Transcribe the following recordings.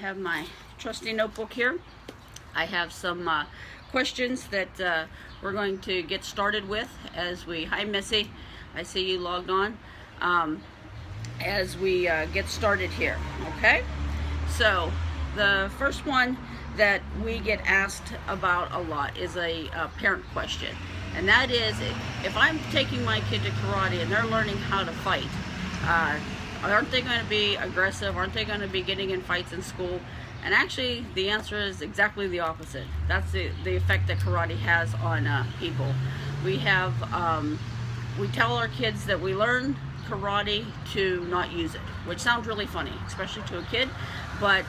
have my trusty notebook here. I have some questions that we're going to get started with as we, hi Missy, I see you logged on, as we get started here, okay? So the first one that we get asked about a lot is a parent question, and that is, if I'm taking my kid to karate and they're learning how to fight, aren't they going to be aggressive? Aren't they going to be getting in fights in school? And actually, the answer is exactly the opposite. That's the effect that karate has on people. We have, we tell our kids that we learn karate to not use it, which sounds really funny, especially to a kid, but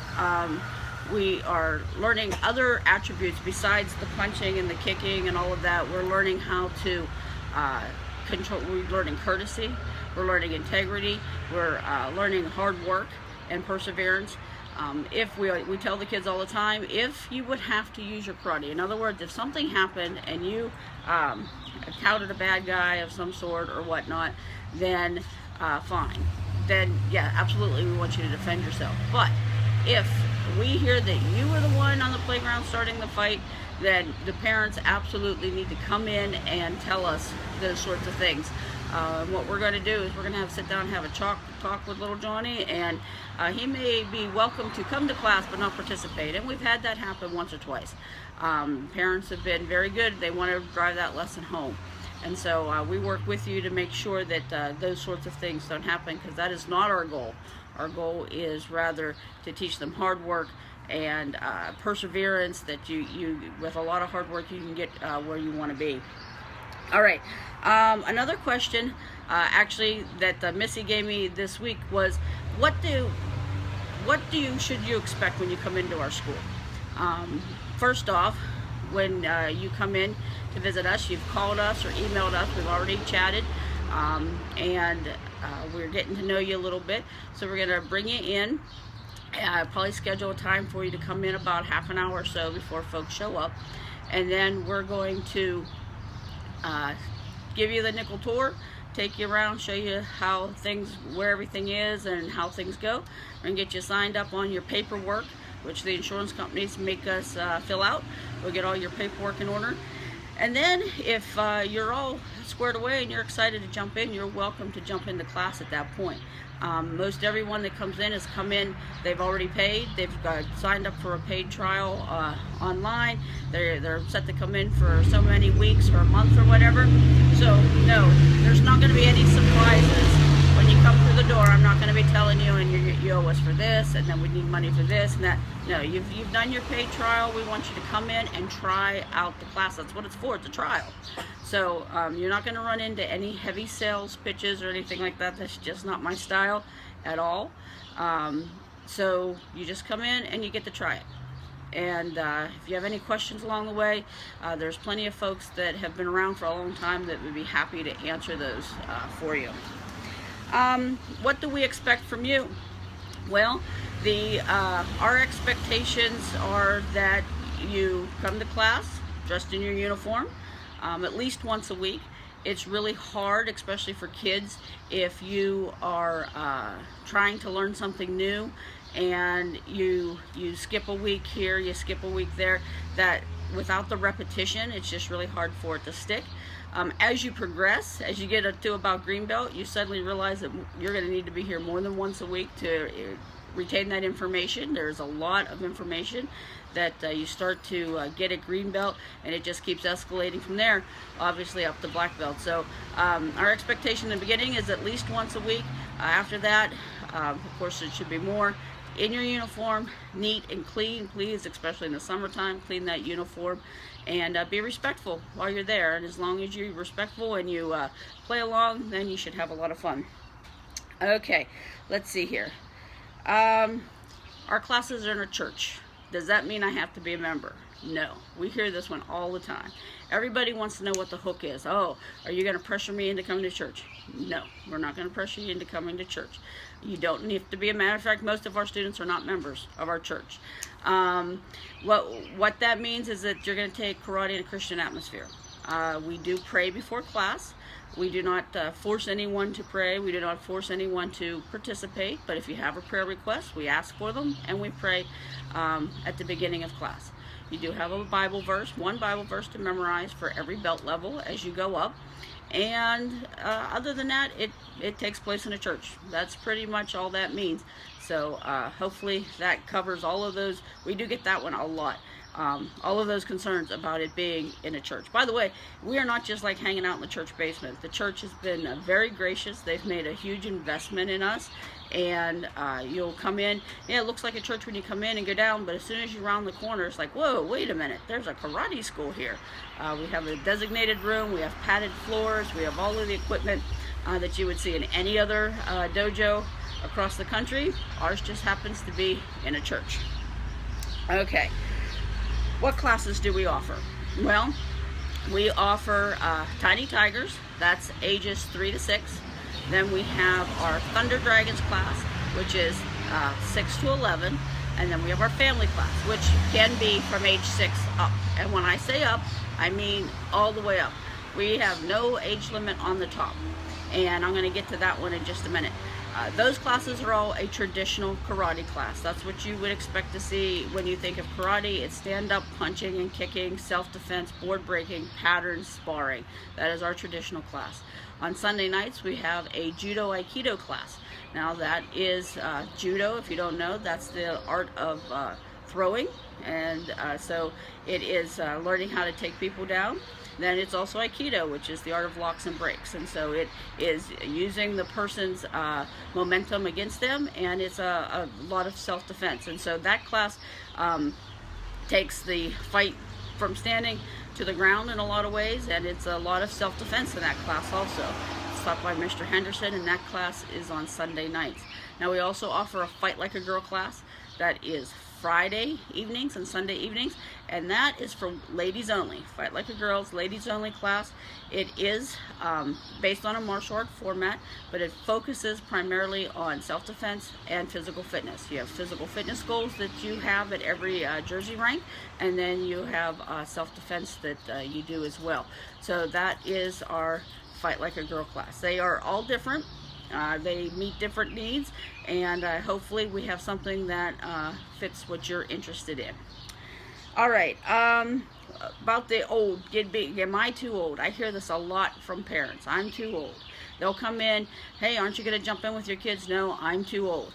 we are learning other attributes besides the punching and the kicking and all of that. We're learning how to control, we're learning courtesy, we're learning integrity, we're learning hard work and perseverance. If we tell the kids all the time, if you would have to use your karate, in other words, if something happened and you encountered a bad guy of some sort or whatnot, then fine. Then yeah, absolutely, we want you to defend yourself. But if we hear that you were the one on the playground starting the fight, then the parents absolutely need to come in and tell us those sorts of things. What we're going to do is we're going to sit down and have a talk with little Johnny, and he may be welcome to come to class but not participate, and we've had that happen once or twice. Parents have been very good. They want to drive that lesson home, and so we work with you to make sure that those sorts of things don't happen, because that is not our goal. Our goal is rather to teach them hard work and perseverance, that you with a lot of hard work you can get where you want to be. All right, another question actually that Missy gave me this week was, should you expect when you come into our school? First off, when you come in to visit us, you've called us or emailed us, we've already chatted, and we're getting to know you a little bit, so we're going to bring you in. Probably schedule a time for you to come in about half an hour or so before folks show up, and then we're going to give you the nickel tour, take you around, show you how things, where everything is and how things go. We're going to get you signed up on your paperwork, which the insurance companies make us fill out. We'll get all your paperwork in order. And then if you're all squared away and you're excited to jump in, you're welcome to jump into class at that point. Most everyone that comes in has come in, they've already paid, they've signed up for a paid trial online, they're set to come in for so many weeks or a month or whatever. So no, there's not going to be any surprises when you come through the door. I'm not going to be telling you, and you owe us for this, and then we need money for this and that. No, you've done your paid trial. We want you to come in and try out the class. That's what it's for. It's a trial. So you're not going to run into any heavy sales pitches or anything like that. That's just not my style at all. So you just come in and you get to try it. And if you have any questions along the way, there's plenty of folks that have been around for a long time that would be happy to answer those for you. What do we expect from you? Well, our expectations are that you come to class dressed in your uniform at least once a week. It's really hard, especially for kids, if you are trying to learn something new and you skip a week here, you skip a week there, that without the repetition, it's just really hard for it to stick. As you progress, as you get to about green belt, you suddenly realize that you're going to need to be here more than once a week to retain that information. There's a lot of information that you start to get at green belt, and it just keeps escalating from there, obviously up to black belt. So our expectation in the beginning is at least once a week. After that, of course, it should be more. In your uniform, neat and clean, please, especially in the summertime, clean that uniform, and be respectful while you're there. And as long as you're respectful and you play along, then you should have a lot of fun. Okay, let's see here. Our classes are in a church. Does that mean I have to be a member? No. We hear this one all the time. Everybody wants to know what the hook is. Oh, are you going to pressure me into coming to church? No, we're not going to pressure you into coming to church. You don't need to be. A matter of fact, most of our students are not members of our church. What that means is that you're going to take karate in a Christian atmosphere. We do pray before class. We do not force anyone to pray. We do not force anyone to participate. But if you have a prayer request, we ask for them and we pray at the beginning of class. You do have a Bible verse, one Bible verse to memorize for every belt level as you go up. And other than that, it takes place in a church. That's pretty much all that means. So hopefully that covers all of those. We do get that one a lot. All of those concerns about it being in a church. By the way, we are not just like hanging out in the church basement. The church has been very gracious. They've made a huge investment in us. And you'll come in, yeah, it looks like a church when you come in and go down, but as soon as you round the corner, it's like, whoa, wait a minute, there's a karate school here. We have a designated room, we have padded floors, we have all of the equipment that you would see in any other dojo across the country. Ours just happens to be in a church. Okay, what classes do we offer? Well, we offer Tiny Tigers, that's ages 3 to 6. Then we have our Thunder Dragons class, which is 6 to 11. And then we have our family class, which can be from age 6 up. And when I say up, I mean all the way up. We have no age limit on the top. And I'm going to get to that one in just a minute. Those classes are all a traditional karate class. That's what you would expect to see when you think of karate. It's stand-up punching and kicking, self-defense, board breaking, patterns, sparring. That is our traditional class. On Sunday nights, we have a Judo Aikido class. Now that is Judo, if you don't know, that's the art of throwing. And so it is learning how to take people down. Then it's also Aikido, which is the art of locks and breaks. And so it is using the person's momentum against them, and it's a lot of self-defense. And so that class takes the fight from standing to the ground in a lot of ways, and it's a lot of self-defense in that class also. It's taught by Mr. Henderson, and that class is on Sunday nights. Now we also offer a Fight Like a Girl class that is Friday evenings and Sunday evenings, and that is for ladies only. Fight Like a Girl's ladies only class. It is based on a martial art format, but it focuses primarily on self-defense and physical fitness. You have physical fitness goals that you have at every Jersey rank, and then you have self-defense that you do as well. So that is our Fight Like a Girl class. They are all different. They meet different needs, and hopefully we have something that fits what you're interested in. All right, about the old, am I too old? I hear this a lot from parents. I'm too old. They'll come in, hey, aren't you going to jump in with your kids? No, I'm too old.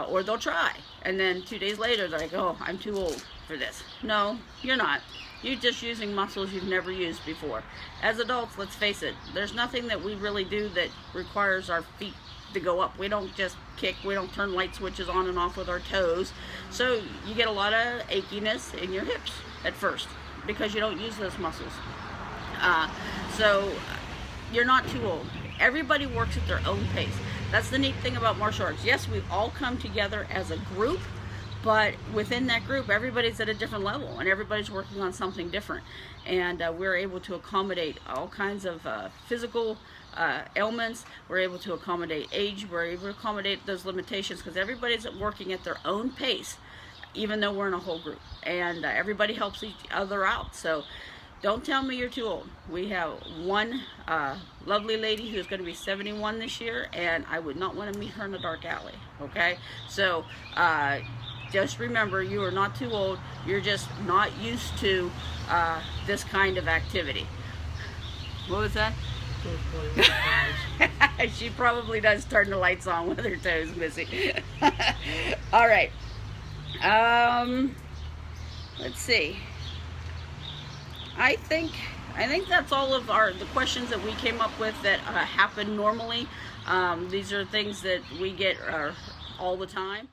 Or they'll try, and then 2 days later they're like, oh, I'm too old for this. No, you're not. You're just using muscles you've never used before. As adults, let's face it, there's nothing that we really do that requires our feet to go up. We don't just kick, we don't turn light switches on and off with our toes. So you get a lot of achiness in your hips at first because you don't use those muscles. So you're not too old. Everybody works at their own pace. That's the neat thing about martial arts. Yes, we all come together as a group, but within that group, everybody's at a different level and everybody's working on something different. And we're able to accommodate all kinds of physical ailments. We're able to accommodate age. We're able to accommodate those limitations because everybody's working at their own pace, even though we're in a whole group. And everybody helps each other out. So don't tell me you're too old. We have one lovely lady who's going to be 71 this year, and I would not want to meet her in a dark alley, okay? So just remember, you are not too old. You're just not used to this kind of activity. What was that? She probably does turn the lights on with her toes, Missy. All right. Let's see. I think that's all of the questions that we came up with that happen normally. These are things that we get all the time.